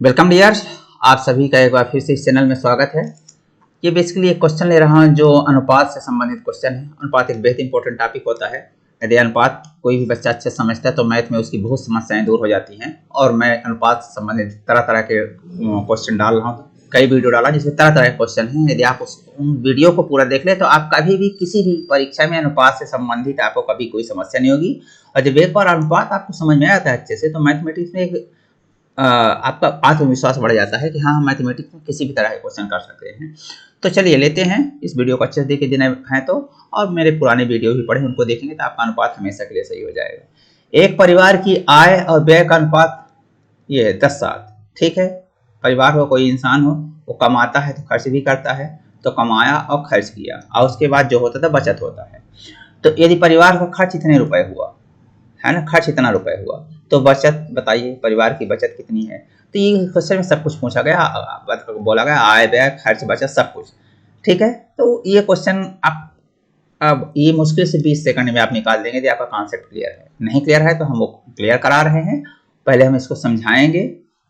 Welcome dears, आप सभी का एक बार फिर से इस चैनल में स्वागत है। ये बेसिकली एक क्वेश्चन ले रहा हूँ जो अनुपात से संबंधित क्वेश्चन है। अनुपात एक बेहद इंपॉर्टेंट टॉपिक होता है। यदि अनुपात कोई भी बच्चा अच्छे समझता है तो मैथ में उसकी बहुत समस्याएं दूर हो जाती हैं। और मैं अनुपात से संबंधित तरह तरह के क्वेश्चन डाल रहा हूँ। कई वीडियो डाला जिसमें तरह तरह के क्वेश्चन हैं। यदि आप उन वीडियो को पूरा देख ले तो आप कभी भी किसी भी परीक्षा में अनुपात से संबंधित आपको कभी कोई समस्या नहीं होगी। और जब एक बार अनुपात आपको समझ में आता है अच्छे से, तो मैथमेटिक्स में एक आपका आत्मविश्वास बढ़ जाता है कि हाँ, हम मैथमेटिक्स में किसी भी तरह के क्वेश्चन कर सकते हैं। तो चलिए लेते हैं इस वीडियो को अच्छे से देखे देना है तो, और मेरे पुराने वीडियो भी पढ़े, उनको देखेंगे तो आपका अनुपात हमेशा के लिए सही हो जाएगा। एक परिवार की आय और व्यय का अनुपात ये है 10:7। ठीक है, परिवार हो, कोई इंसान हो, वो कमाता है तो खर्च भी करता है, तो कमाया और खर्च किया और उसके बाद जो होता था बचत होता है। तो यदि परिवार का खर्च इतने रुपए हुआ है ना, खर्च इतना रुपए हुआ, तो बचत बताइए, परिवार की बचत कितनी है। तो ये क्वेश्चन में सब कुछ पूछा गया, बोला गया आय व्यय खर्च बचत सब कुछ। ठीक है, तो ये क्वेश्चन आप अब ये मुश्किल से 20 सेकंड में आप निकाल देंगे यदि आपका कॉन्सेप्ट क्लियर है। नहीं क्लियर है तो हम वो क्लियर करा रहे हैं। पहले हम इसको समझाएंगे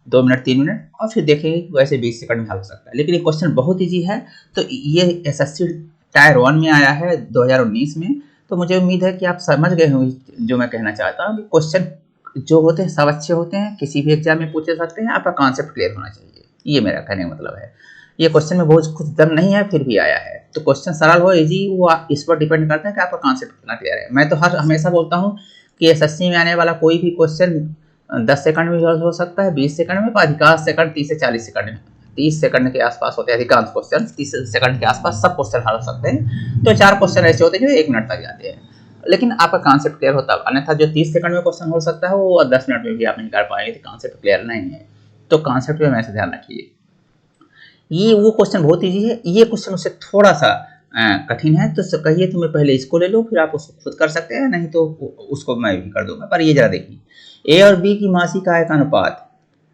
2 मिनट 3 मिनट और फिर देखेंगे कि वैसे 20 सेकंड में हल हो सकता है। लेकिन ये क्वेश्चन बहुत ईजी है। तो ये एसएससी टायर 1 में आया है 2019 में। तो मुझे उम्मीद है कि आप समझ गए होंगे जो मैं कहना चाहता हूँ कि क्वेश्चन जो होते हैं सब अच्छे होते हैं, किसी भी एग्जाम में पूछे सकते हैं, आपका कॉन्सेप्ट क्लियर होना चाहिए। ये मेरा कहने का मतलब है। ये क्वेश्चन में बहुत कुछ दम नहीं है फिर भी आया है। तो क्वेश्चन सरल हो इजी, वो इस पर डिपेंड करता है कि आपका कॉन्सेप्ट कितना क्लियर है। मैं तो हमेशा बोलता हूँ कि एसएससी में आने वाला कोई भी क्वेश्चन 10 सेकंड में हो सकता है, 20 सेकंड में, अधिकांश सेकंड 30 से 40 सेकंड में, 30 सेकंड के आसपास होते हैं अधिकांश क्वेश्चन। 30 सेकंड के आसपास सब क्वेश्चन हल हो सकते हैं। तो 4 क्वेश्चन ऐसे होते हैं जो 1 मिनट तक जाते हैं, लेकिन आपका कॉन्सेप्ट क्लियर होता है। अन्यथा जो 30 सेकंड में क्वेश्चन हो सकता है वो 10 मिनट में भी आप नहीं कर पाएंगे, तो कॉन्सेप्ट क्लियर नहीं है। तो कॉन्सेप्ट पे हमेशा ध्यान रखिए। ये वो क्वेश्चन बहुत ईजी है, ये क्वेश्चन उससे थोड़ा सा कठिन है। तो कहिए तो मैं पहले इसको ले लो, फिर आप उसको खुद कर सकते हैं, नहीं तो उसको मैं भी कर दूंगा। पर ये जरा देखिए, ए और बी की मासिक आय का अनुपात,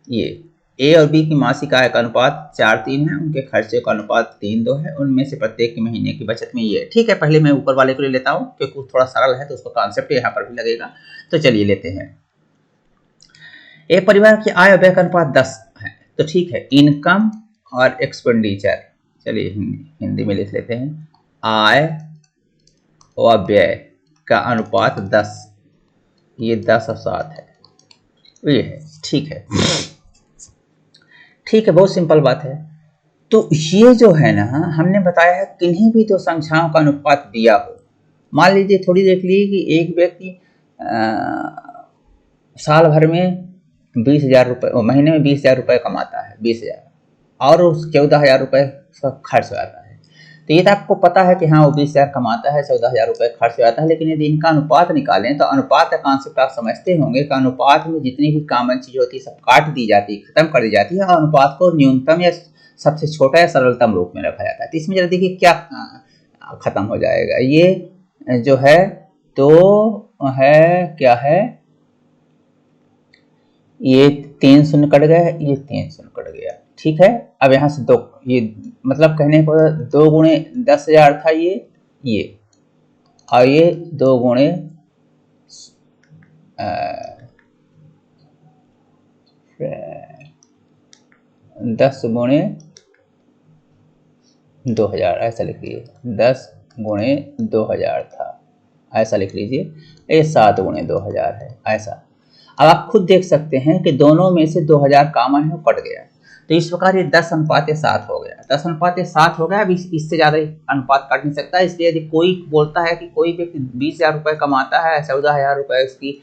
ये ए और बी की मासिक आय का अनुपात 4:3 है। उनके खर्चे का अनुपात 3:2 है। उनमें से प्रत्येक के महीने की बचत में ये है। ठीक है, पहले मैं ऊपर वाले को ले लेता हूँ क्योंकि थोड़ा सरल है तो उसका कॉन्सेप्ट यहाँ पर भी लगेगा। तो चलिए लेते हैं। एक परिवार की आय और व्यय का अनुपात 10 है। तो ठीक है, इनकम और एक्सपेंडिचर, चलिए हिंदी में लिख लेते हैं। आय और व्यय का अनुपात 10, ये 10 और 7 है, ये है। ठीक है, ठीक है, बहुत सिंपल बात है। तो ये जो है ना, हमने बताया है किन्हीं भी दो संख्याओं का अनुपात दिया हो। मान लीजिए, थोड़ी देख लीजिए कि एक व्यक्ति साल भर में 20,000 रुपये, महीने में 20,000 रुपये कमाता है, 20,000, और उस 14,000 रुपये का खर्च हो जाता है। तो ये तो आपको पता है कि हाँ, वो 20,000 कमाता है, 14,000 रुपये खर्च हो जाता है। लेकिन यदि इनका अनुपात निकालें तो अनुपात का कॉन्सेप्ट आप समझते होंगे कि अनुपात में जितनी भी कॉमन चीज होती है सब काट दी जाती है, खत्म कर दी जाती है, और अनुपात को न्यूनतम या सबसे छोटा या सरलतम रूप में रखा जाता है। तो इसमें जरा देखिए क्या खत्म हो जाएगा। ये जो है तो है क्या है, ये 3 शून्य कट गया, ये 3 शून्य कट गया। ठीक है, अब यहाँ से 2, ये मतलब कहने को 2 गुणे 10,000 था ये, और ये 2 गुणे 10 गुणे 2,000 ऐसा लिख लीजिए। 10 गुणे 2,000 था, ऐसा लिख लीजिए। ये 7 गुणे 2,000 है, ऐसा। अब आप खुद देख सकते हैं कि दोनों में से 2,000 कॉमन है, कट गया। तो इस प्रकार ये 10:7 हो गया। 10:7 हो गया। अब इससे ज़्यादा अनुपात काट नहीं सकता। इसलिए यदि कोई बोलता है कि कोई व्यक्ति 20,000 रुपये कमाता है, 14,000 रुपये उसकी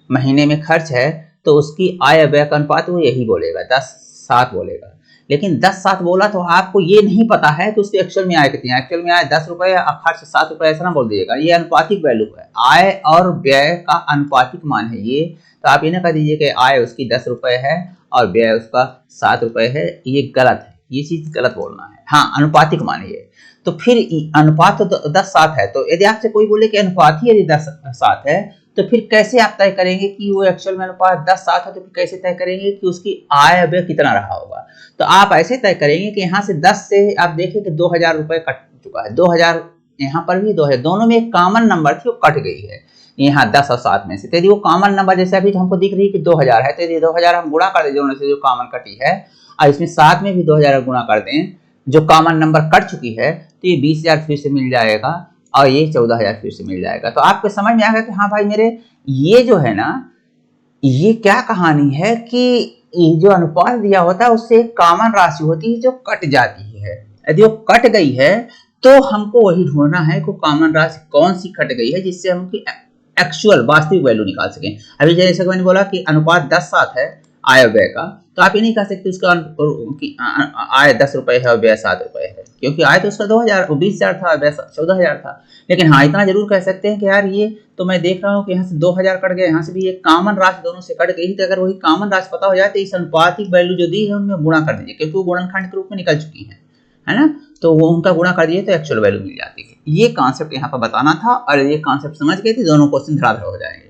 महीने में खर्च है, तो उसकी आय व्यय का अनुपात वो यही बोलेगा, 10:7 बोलेगा। लेकिन 10:7 बोला तो आपको ये नहीं पता है कि उसकी एक्चुअल में आय कितनी है। एक्चुअल में आय 10 रुपये और खर्च 7 रुपये, ऐसा ना बोल दीजिएगा। ये अनुपातिक वैल्यू है, आय और व्यय का अनुपातिक मान है ये। तो आप ये ना कह दीजिए कि आय उसकी 10 रुपये है और व्यय उसका 7 रुपये है, ये गलत है, ये चीज गलत बोलना है। हाँ, अनुपातिक मान है। तो फिर अनुपात तो 10:7 है। तो यदि आपसे कोई बोले कि अनुपात ही यदि 10:7 है, तो फिर कैसे आप तय करेंगे कि वो एक्चुअल में अनुपात 10:7 है। तो फिर कैसे तय करेंगे कि उसकी आय व्यय कितना रहा होगा। तो आप ऐसे तय करेंगे कि यहाँ से 10 से आप देखें कि 2,000 रुपये कट चुका है, 2,000 यहाँ पर भी 2,000, दोनों में एक कॉमन नंबर थी वो कट गई है। यहाँ 10 और 7 में से। तो यदि वो कॉमन नंबर जैसे अभी हमको दिख रही है कि 2000 है, तो यदि 2000 हम गुणा कर दें दोनों से जो कॉमन कटी है, और इसमें 7 में भी 2000 गुणा कर दें जो कॉमन नंबर कट चुकी है, तो ये 20,000 फिर से मिल जाएगा और ये 14,000 फिर से मिल जाएगा। तो आपको समझ में आ गया कि हाँ भाई मेरे ये जो है ना, ये क्या कहानी है कि ये जो अनुपात दिया होता है उससे एक कॉमन राशि होती है जो कट जाती है। यदि वो कट गई है तो हमको वही ढूंढना है कि कॉमन राशि कौन सी कट गई है जिससे हम की एक्चुअल वास्तविक वैल्यू निकाल सकें। अभी जैसे मैंने बोला कि अनुपात 10:7 है आय व्यय का, तो आप ये नहीं कह सकते उसका आय 10 रुपए है और व्यय 7 रुपए है, क्योंकि आय तो उसका 20,000 था, व्यय 14,000 था। लेकिन हाँ इतना जरूर कह सकते हैं कि यार ये तो मैं देख रहा हूँ कि यहाँ से 2000 कट गए, यहाँ से भी एक कॉमन राशि दोनों से कट गई, तो अगर वही कॉमन राशि पता हो जाए तो इस अनुपातिक वैल्यू जो दी है उनमें गुणा कर दीजिए, क्योंकि वो गुणनखंड के रूप में निकल चुकी है ना, तो वो उनका गुणा कर दिए तो एक्चुअल वैल्यू मिल जाती है। ये कॉन्सेप्ट यहाँ पर बताना था, और ये कॉन्सेप्ट समझ गए थे दोनों क्वेश्चन धड़ाधड़ हो जाएंगे।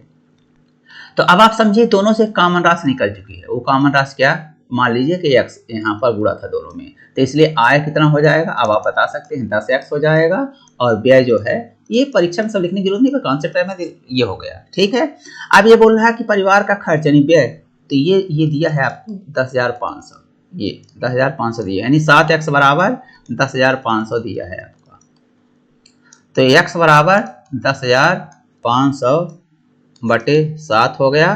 तो अब आप समझिए दोनों से कॉमन राशि निकल चुकी है। वो कॉमन राशि क्या, मान लीजिए कि x यहाँ पर गुणा था दोनों में, तो इसलिए आय कितना हो जाएगा, अब आप बता सकते हैं 10x हो जाएगा, और व्यय जो है ये परीक्षा में सब लिखने की जरूरत नहीं, कॉन्सेप्ट है में ये हो गया। ठीक है, अब ये बोल रहा है कि परिवार का खर्च यानी व्यय, तो ये दिया है आपको 10,500, ये 10,500 दिया, यानी 7x बराबर 10,500 दिया है आपका। तो x बराबर 10,500 बटे 7 हो गया,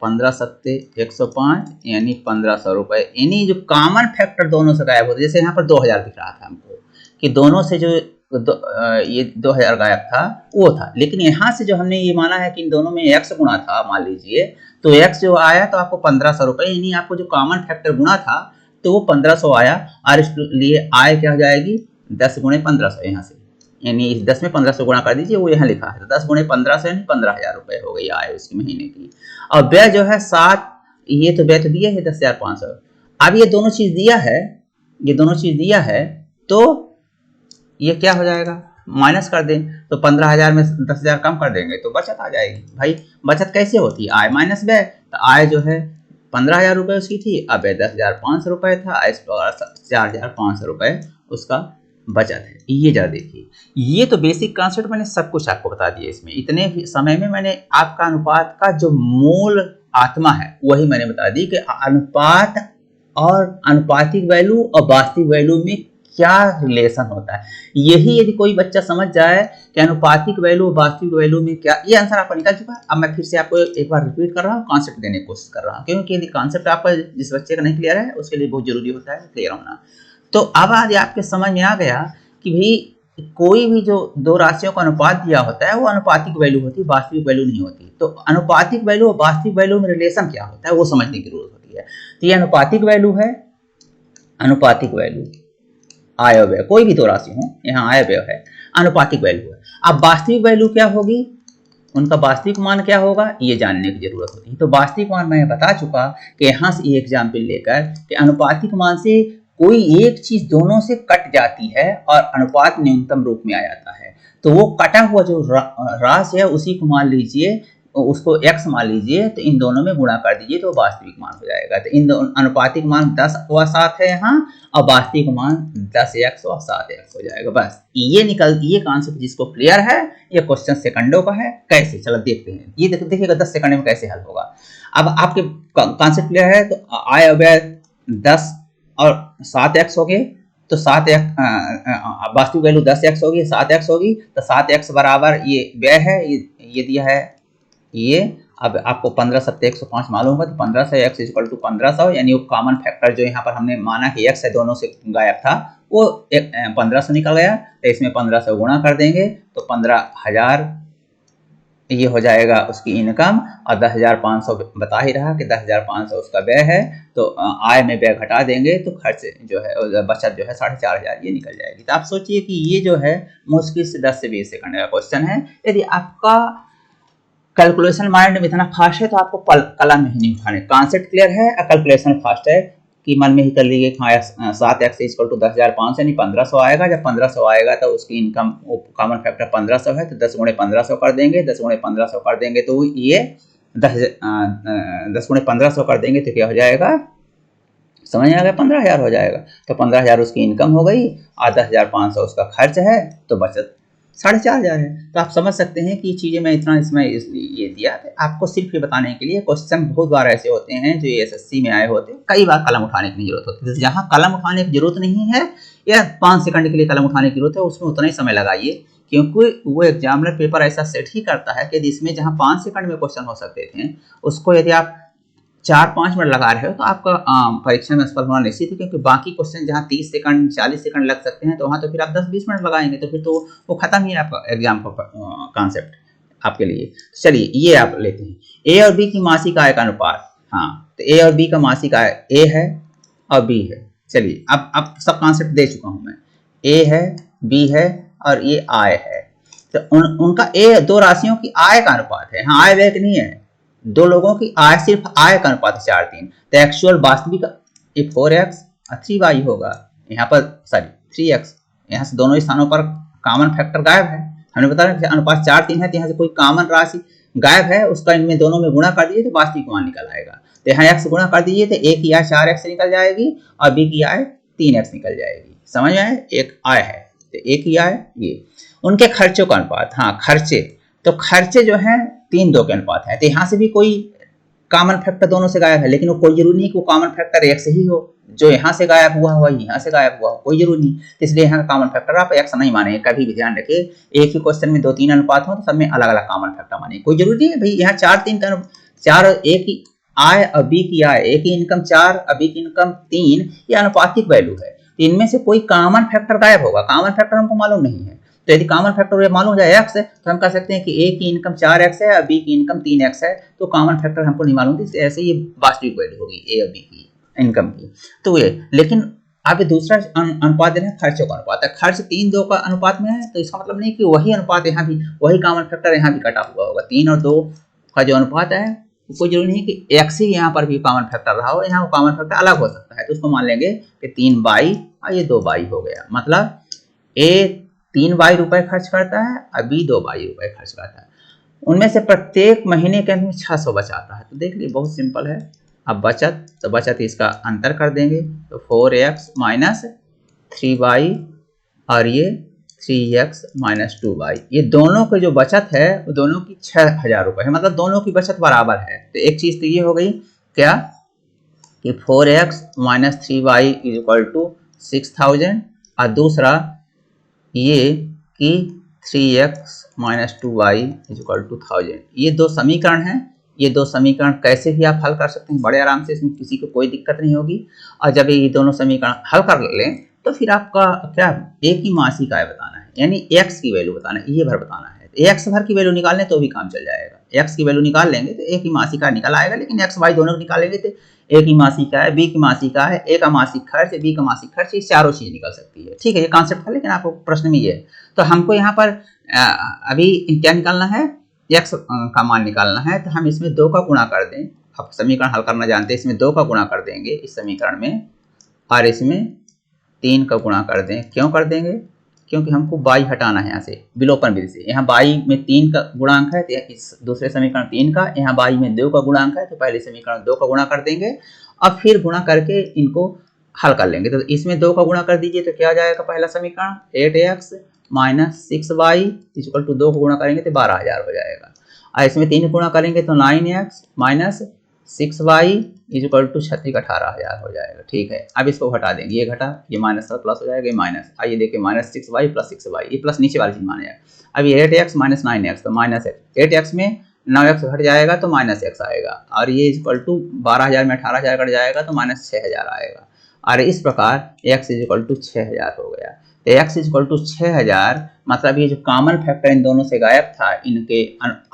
15 सत्ते 105 यानी 1500 रुपए। यानी जो कॉमन फैक्टर दोनों से गायब होता है, जैसे यहाँ पर 2000 दिख रहा था हमको कि दोनों से जो ये 2000 गायब था वो था, लेकिन यहाँ से जो हमने ये माना है कि इन दोनों में x गुणा था मान लीजिए, तो x जो आया तो आपको 1500 रुपए, यानी आपको जो कॉमन फैक्टर गुणा था तो वो 1500 आया, और इसलिए आय क्या हो जाएगी 10 गुणे 1500 यहाँ से, यानी इस 10 में 1500 गुणा कर दीजिए, वो यहाँ लिखा है, तो 10 गुणे 1500 यानी 15,000 रुपए हो गई आय उसकी महीने की। और व्यय जो है 7, ये तो व्यय तो दिया है 10,500। अब ये दोनों चीज दिया है, ये दोनों चीज दिया है, तो ये क्या हो जाएगा, माइनस कर दें, तो 15,000 में 10,000 कम कर देंगे तो बचत आ जाएगी। भाई बचत कैसे होती है, आय माइनस व्यय, तो आय जो है 15,000 रुपए उसकी थी, अब 10,500 रुपए था, 4,500 रुपए उसका बचत है। ये जरा देखिए, ये तो बेसिक कॉन्सेप्ट मैंने सब कुछ आपको बता दिया। इसमें इतने समय में मैंने आपका अनुपात का जो मूल आत्मा है वही मैंने बता दी कि अनुपात और अनुपातिक वैल्यू और वास्तविक वैल्यू में क्या रिलेशन होता है। यही यदि कोई बच्चा समझ जाए कि अनुपातिक वैल्यू और वास्तविक वैल्यू में क्या, ये आंसर आपका निकल चुका है। अब मैं फिर से आपको एक बार रिपीट कर रहा हूँ, कॉन्सेप्ट देने की कोशिश कर रहा हूँ, क्योंकि यदि कॉन्सेप्ट आपका जिस बच्चे का नहीं क्लियर है उसके लिए बहुत जरूरी होता है क्लियर होना। तो अब आज आपके समझ में आ गया कि भाई कोई भी जो दो राशियों का अनुपात दिया होता है वो अनुपातिक वैल्यू होती है, वास्तविक वैल्यू नहीं होती। तो अनुपातिक वैल्यू और वास्तविक वैल्यू में रिलेशन क्या होता है वो समझने की जरूरत होती है। तो ये अनुपातिक वैल्यू है, अनुपातिक वैल्यू आय व्यय, कोई भी दो राशि हो, यहाँ आय व्यय है, अनुपातिक वैल्यू है। अब वास्तविक वैल्यू क्या होगी, उनका वास्तविक मान क्या होगा, ये जानने की जरूरत होती है। तो वास्तविक मान मैं बता चुका कि यहाँ से ये एग्जाम्पल लेकर कि अनुपातिक मान से कोई एक चीज दोनों से कट जाती है और अनुपात न्यूनतम रूप में आ जाता है, तो वो कटा हुआ जो राशि है उसी को मान लीजिए, उसको x मान लीजिए, तो इन दोनों में गुणा कर दीजिए तो वास्तविक मान हो जाएगा। तो इन दोनों अनुपातिक मान 10 व 7 है यहाँ, और वास्तविक मान 10x व 7x हो जाएगा। बस ये ये कॉन्सेप्ट जिसको क्लियर है, ये क्वेश्चन सेकंडों का है। कैसे, चलो देखते हैं। ये देखिएगा 10 सेकंड में कैसे हल होगा। अब आपके कॉन्सेप्ट क्लियर है, तो आय व्यय 10 और 7x हो गए, तो 7x वास्तविक वैल्यू 10x होगी, 7x होगी, तो 7x बराबर ये व्यय है, ये दिया है ये। अब आपको 15 सत्ते 105 मालूम होगा, तो 15 से x इक्वल टू 1500, यानी वो कॉमन फैक्टर जो यहाँ पर हमने माना कि x है दोनों से गायब था वो 1500 निकल गया, तो इसमें 1500 गुणा कर देंगे तो 15,000 ये हो जाएगा उसकी इनकम, और 10,500 बता ही रहा कि 10,500 उसका व्यय है, तो आय में व्यय घटा देंगे तो खर्च जो है बचत जो है 4,500 ये निकल जाएगी। तो आप सोचिए कि ये जो है मुश्किल से 10 से 20 सेकंड का क्वेश्चन है। यदि आपका कैलकुलेशन माइंड में इतना फास्ट है तो आपको कलम में ही नहीं उठाने, कॉन्सेप्ट क्लियर है और कैलकुलेशन फास्ट है कि मन में ही कर लीजिए 7x इक्वल टू 10,500 यानी 1500 आएगा। जब 1500 आएगा तो उसकी इनकम कॉमन फैक्टर 1500 है, तो 10 गुणे 1500 कर देंगे, 10 गुणे 1500 कर देंगे तो ये 10 गुणे 1500 कर देंगे तो क्या हो जाएगा, समझ में आ गया, 15,000 हो जाएगा। तो 15,000 उसकी इनकम हो गई और 10,500 उसका खर्च है, तो बचत 4,500 है। तो आप समझ सकते हैं कि चीज़ें मैं इतना इसमें ये दिया है आपको सिर्फ ये बताने के लिए। क्वेश्चन बहुत बार ऐसे होते हैं जो एसएससी में आए होते हैं, कई बार कलम उठाने की जरूरत होती है। जहाँ कलम उठाने की जरूरत नहीं है या 5 सेकंड के लिए कलम उठाने की जरूरत है, उसमें उतना ही समय लगाइए, क्योंकि वो एग्जामिनर पेपर ऐसा सेट ही करता है कि जिसमें जहाँ 5 सेकंड में क्वेश्चन हो सकते थे, उसको यदि आप 4-5 मिनट लगा रहे हो तो आपका परीक्षा में सफल होना निश्चित है। क्योंकि बाकी क्वेश्चन जहाँ 30 सेकंड 40 सेकंड लग सकते हैं, तो वहाँ तो फिर आप 10-20 मिनट लगाएंगे, तो फिर तो वो खत्म ही है आपका एग्जाम का कॉन्सेप्ट आपके लिए। चलिए ये आप लेते हैं, ए और बी की मासिक आय का अनुपात। हाँ, तो ए और बी का मासिक आय ए है और बी है। चलिए अब सब कॉन्सेप्ट दे चुका हूँ मैं। ए है, बी है और ये आय है। तो उनका ए दो राशियों की आय का अनुपात है। हाँ, आय व्यय नहीं है, दो लोगों की आय, सिर्फ आय का अनुपात 4-3। तो एक्चुअल वास्तविक 4x और 3y होगा। यहाँ पर सॉरी 3x, यहाँ से दोनों स्थानों पर कॉमन फैक्टर गायब है। हमने बताया अनुपात 4-3 है, तो यहाँ से कोई कॉमन राशि गायब है, उसका इनमें दोनों में गुणा कर दीजिए तो वास्तविक मान निकल आएगा। तो यहाँ x गुणा कर दीजिए तो a की आय 4x निकल जाएगी और b की आय 3x निकल जाएगी। समझ में आए? एक आय है तो a की आय ये। उनके खर्चों का अनुपात, हाँ खर्चे, तो खर्चे जो है 3-2 के अनुपात है। तो यहाँ से भी कोई कॉमन फैक्टर दोनों से गायब है, लेकिन वो कोई जरूरी नहीं कि वो कॉमन फैक्टर एक से ही हो, जो यहाँ से गायब हुआ हुआ यहाँ से गायब हुआ, कोई जरूरी नहीं। तो इसलिए यहाँ का कॉमन फैक्टर आप एक्स नहीं मानेंगे, कभी भी ध्यान रखिए। एक ही क्वेश्चन में 2-3 अनुपात हो तो सब में अलग अलग कॉमन फैक्टर मानेंगे, कोई जरूरी नहीं है भाई। यहाँ 4-3 का 4 ए की आय और बी की आय, ए की इनकम 4 और बी की इनकम 3, ये अनुपातिक वैल्यू है। तो इनमें से कोई कॉमन फैक्टर गायब होगा, कॉमन फैक्टर हमको मालूम नहीं है। तो यदि कॉमन फैक्टर मालूम हो जाए x है, तो हम कह सकते हैं कि a की इनकम 4x है और b की इनकम 3x है, तो कॉमन फैक्टर हमको नहीं मालूम थी। ऐसे ये वास्तविक वैल्यू होगी a और b की इनकम की। तो ये, लेकिन अब दूसरा अनुपात देना है खर्चों का अनुपात है। खर्च 3-2 का अनुपात में है, तो इसका मतलब नहीं कि वही अनुपात यहाँ भी, वही कॉमन फैक्टर यहाँ भी कटा हुआ होगा। 3 और 2 का जो अनुपात है, कोई जरूरी नहीं कि x ही यहाँ पर भी कॉमन फैक्टर रहा हो, यहाँ कॉमन फैक्टर अलग हो सकता है। तो उसको मान लेंगे कि 3y और ये 2y हो गया। मतलब a 3y रुपए खर्च करता है और b 2y रुपए खर्च करता है। उनमें से प्रत्येक महीने के अंत में 600 बचाता है। तो देख लीजिए बहुत सिंपल है। अब बचत, तो बचत इसका अंतर कर देंगे, तो 4x माइनस 3y और ये 3x माइनस 2y, ये दोनों की जो बचत है वो दोनों की 6,000 रुपए है। मतलब दोनों की बचत बराबर है। तो एक चीज तो ये हो गई क्या कि 4x minus 3y is equal to 6,000 और दूसरा ये कि 3x minus 2y is equal to 1000। ये दो समीकरण हैं। ये दो समीकरण कैसे भी आप हल कर सकते हैं बड़े आराम से, इसमें किसी को कोई दिक्कत नहीं होगी। और जब ये दोनों समीकरण हल कर लें तो फिर आपका क्या a की मासिक आय बताना है, यानी x की वैल्यू बताना है, ये भर बताना है। तो x भर की वैल्यू निकाल लें तो भी काम चल जाएगा। x की वैल्यू निकाल लेंगे तो a की मासिक आय निकल आएगा, लेकिन x y दोनों को निकालेंगे तो a की मासिक आय, b की मासिक आय, a का मासिक खर्च, b का मासिक खर्च, ये चारों चीज निकल सकती है। ठीक है, ये कॉन्सेप्ट था, लेकिन आपको प्रश्न में ये है। तो हमको यहाँ पर अभी क्या निकालना है, x का मान निकालना है। तो हम इसमें 2 का गुणा कर दें। आप समीकरण हल करना जानते हैं, इसमें 2 का गुणा कर देंगे इस समीकरण में, और इसमें 3 का गुणा कर दें। क्यों कर देंगे? क्योंकि हमको y हटाना है यहाँ से विलोपन विधि से। यहाँ y में 3 का गुणांक है, तो इस दूसरे समीकरण 3 का, यहाँ y में 2 का गुणांक है, तो पहले समीकरण 2 का गुणा कर देंगे और फिर गुणा करके इनको हल कर लेंगे। तो इसमें 2 का गुणा कर दीजिए तो क्या आ जाएगा पहला समीकरण 8x minus 6y equal to 2 को गुणा करेंगे तो 12,000 हो जाएगा। और इसमें 3 गुणा करेंगे तो 9x minus 6y equal to 18,000 हो जाएगा। ठीक है, अब इसको घटा देंगे, ये घटा, ये माइनस प्लस हो जाएगा, ये माइनस। आइए देखिए माइनस 6y प्लस 6y, ये प्लस नीचे वाली चीज माना जाएगा। अब ये 8x माइनस 9x, तो माइनस 8x में 9x घट जाएगा तो माइनस x आएगा, और ये इक्वल टू 12,000 में 18,000 घट जाएगा तो माइनस 6,000 आएगा। और इस प्रकार x इक्वल टू 6,000 हो गया। तो x इक्वल टू 6,000, मतलब ये जो कॉमन फैक्टर इन दोनों से गायब था इनके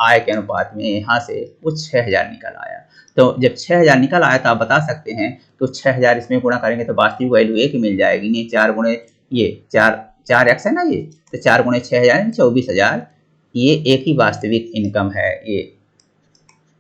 आय के अनुपात में, यहाँ से वो 6,000 निकल आया। तो जब 6,000 निकल आया तो आप बता सकते हैं तो 6,000 इसमें गुणा करेंगे तो वास्तविक वैल्यू एक ही मिल जाएगी। नहीं 4 गुणे ये 4x है ना, ये तो 4 गुणे 6,000 24,000, ये एक ही वास्तविक इनकम है, ये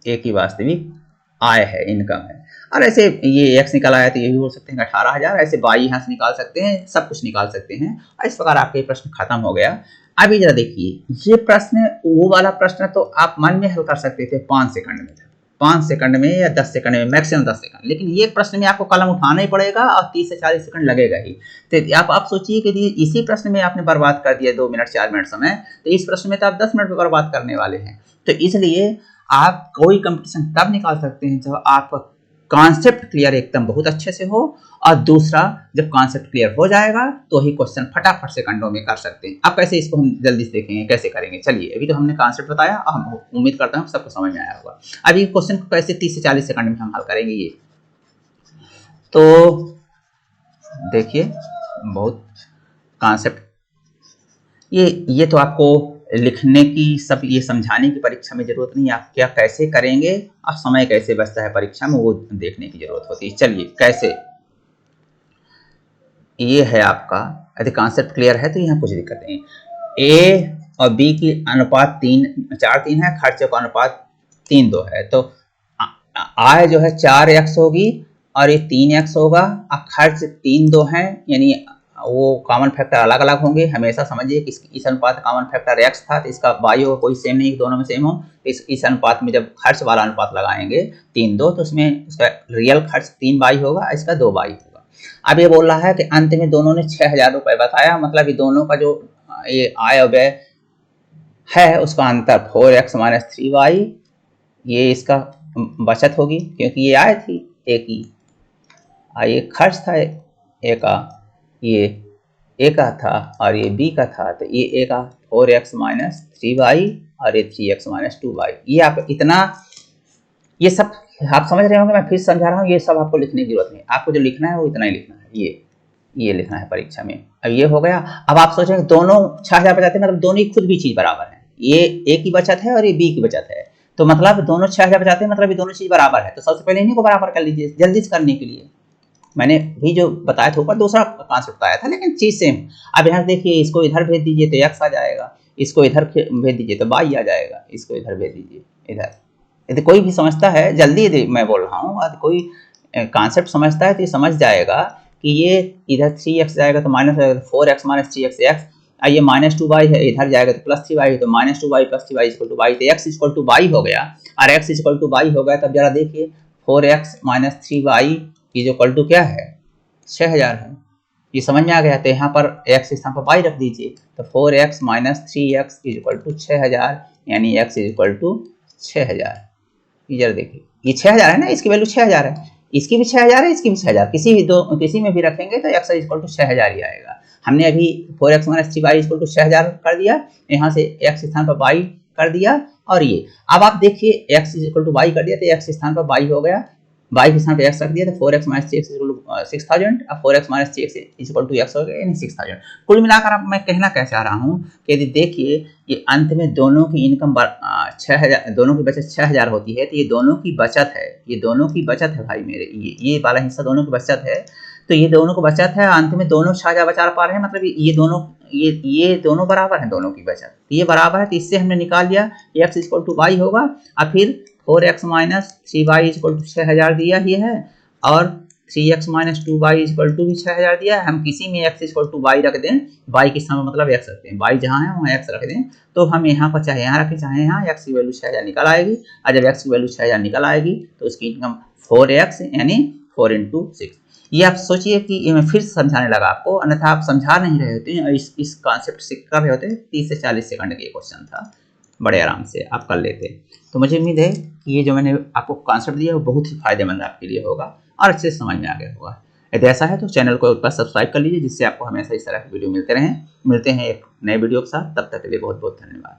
एक ही वास्तविक आय है, इनकम है। और ऐसे ये x निकल आया तो ये भी बोल सकते हैं 18,000, ऐसे y यहाँ से निकाल सकते हैं, सब कुछ निकाल सकते हैं। और इस प्रकार आपका ये प्रश्न खत्म हो गया। अभी जरा देखिए, ये प्रश्न वो वाला प्रश्न तो आप मन में हल कर सकते थे 5 सेकंड में था, 5 सेकंड में या 10 सेकंड में, मैक्सिमम 10 सेकंड। लेकिन ये प्रश्न में आपको कलम उठाना ही पड़ेगा और 30 से 40 सेकंड लगेगा ही। तो आप सोचिए कि इसी प्रश्न में आपने बर्बाद कर दिया 2 मिनट 4 मिनट समय, तो इस प्रश्न में तो आप 10 मिनट में बर्बाद करने वाले हैं। तो इसलिए आप कोई कंपटीशन तब निकाल सकते हैं जब आपका कॉन्सेप्ट क्लियर एकदम बहुत अच्छे से हो, और दूसरा जब कॉन्सेप्ट क्लियर हो जाएगा तो ही क्वेश्चन फटाफट सेकंडों में कर सकते हैं। अब कैसे इसको हम जल्दी से देखेंगे कैसे करेंगे। चलिए, अभी तो हमने कॉन्सेप्ट बताया, हम उम्मीद करता हूँ सबको समझ में आया होगा। अब ये क्वेश्चन को कैसे 30 से 40 सेकंड में हम हल करेंगे, ये तो देखिए बहुत कॉन्सेप्ट, ये तो आपको लिखने की सब ये समझाने की परीक्षा में जरूरत नहीं है, आप क्या कैसे करेंगे और समय कैसे बचता है परीक्षा में वो देखने की जरूरत होती है। चलिए कैसे, ये है आपका, यदि कॉन्सेप्ट क्लियर है तो यहाँ कुछ दिक्कत नहीं। ए और बी की अनुपात 4:3 है, खर्चे का अनुपात 3:2 है। तो आय जो है 4x होगी और ये 3x होगा, और खर्च 3:2 है, यानी वो कॉमन फैक्टर अलग अलग होंगे। हमेशा समझिए कि इस अनुपात का कॉमन फैक्टर x था, तो इसका y होगा, कोई सेम नहीं, दोनों में सेम हो। इस अनुपात में जब खर्च वाला अनुपात लगाएंगे 3:2, तो उसमें उसका रियल खर्च 3y होगा, इसका 2y होगा। अब ये बोल रहा है कि अंत में दोनों ने 6,000 रुपये बताया, मतलब ये दोनों का जो ये आय और व्यय है उसका अंतर 4x - 3y, ये इसका बचत होगी क्योंकि ये आय थी ए की, ये खर्च था ए का, ये ए का था और ये बी का था, तो ये ए का 4x - 3y और ये 3x - 2y। ये आप इतना, ये सब आप समझ रहे होंगे, मैं फिर समझा रहा हूँ, ये सब आपको लिखने की जरूरत नहीं, आपको जो लिखना है वो इतना ही लिखना है, ये लिखना है परीक्षा में। अब ये हो गया। अब आप सोचेंगे दोनों 6,000 बचाते हैं, मतलब दोनों ही खुद भी चीज बराबर है, ये ए की बचत है और ये बी की बचत है, तो मतलब दोनों 6,000 बचाते हैं, मतलब ये दोनों चीज बराबर है। तो सबसे पहले इन्हीं को बराबर कर लीजिए जल्दी से करने के लिए। मैंने भी जो बताया था ऊपर दूसरा कॉन्सेप्ट आया था, लेकिन चीज सेम। अब यहाँ देखिए, इसको इधर भेज दीजिए तो x आ जाएगा, इसको इधर भेज दीजिए तो y आ जाएगा, इसको इधर भेज दीजिए इधर। यदि कोई भी समझता है, जल्दी यदि मैं बोल रहा हूँ, यदि कोई कॉन्सेप्ट समझता है तो ये समझ जाएगा कि ये इधर 3x जाएगा तो माइनस 4x - 3x x, ये -2y है, इधर जाएगा तो +3y है, तो -2y + 3y = y, तो x = y हो गया। और x = y हो गया, तब जरा देखिए 4x - 3y ये जो = क्या है, 6,000 है। ये समझ में आ गया, तो यहाँ पर x के स्थान पर y रख दीजिए, तो 4x - 3x = 6,000, यानी x = 6,000। इधर देखिए ये 6,000 है ना, इसकी वैल्यू 6,000 है, इसकी भी 6,000 है, इसकी भी 6,000, किसी में भी रखेंगे तो x = 6,000 ही आएगा। हमने अभी 4x - 3y = 6,000 कर दिया, यहाँ से x के स्थान पर y कर दिया, और ये अब आप देखिए x = y कर दिया तो x के स्थान पर y हो गया, y के स्थान पे x रख दिया तो 4x - 3x = 6,000, अब 4x - 3x = x हो गया, यानी 6,000। कुल मिलाकर अब मैं कहना क्या चाह रहा हूँ कि यदि देखिए ये अंत में दोनों की इनकम 6,000, दोनों की बचत 6,000 होती है, तो ये दोनों की बचत है, ये दोनों की बचत है भाई मेरे, ये वाला हिस्सा दोनों की बचत है, तो ये दोनों को बचत है, अंत में दोनों 6,000 बचा पा रहे हैं, मतलब ये दोनों बराबर है, दोनों की बचत ये बराबर है, तो इससे हमने निकाल लिया x = y होगा, और फिर 4x - 3y = 6,000 दिया ही है, और 3x - 2y = भी 6,000 दिया है। हम किसी में x = y रख दें, y के समय मतलब x रखते हैं, y जहाँ है वहाँ x रख दें, तो हम यहाँ पर चाहे यहाँ रखें चाहे यहाँ, x की वैल्यू 6,000 निकल आएगी, और जब x की वैल्यू 6,000 निकल आएगी तो उसकी इनकम 4x यानी 4 × 6। ये आप सोचिए कि ये मैं फिर समझाने लगा आपको, अन्यथा आप समझा नहीं रहे होते और इस कॉन्सेप्ट से कर रहे होते। 30 से 40 सेकंड का क्वेश्चन था, बड़े आराम से आप कर लेते। तो मुझे उम्मीद है कि ये जो मैंने आपको कॉन्सेप्ट दिया वो बहुत ही फायदेमंद आपके लिए होगा और अच्छे से समझ में आ गया होगा। यदि ऐसा है तो चैनल को एक बार सब्सक्राइब कर लीजिए, जिससे आपको हमेशा इस तरह की वीडियो मिलते रहें। मिलते हैं एक नए वीडियो के साथ, तब तक के लिए बहुत बहुत धन्यवाद।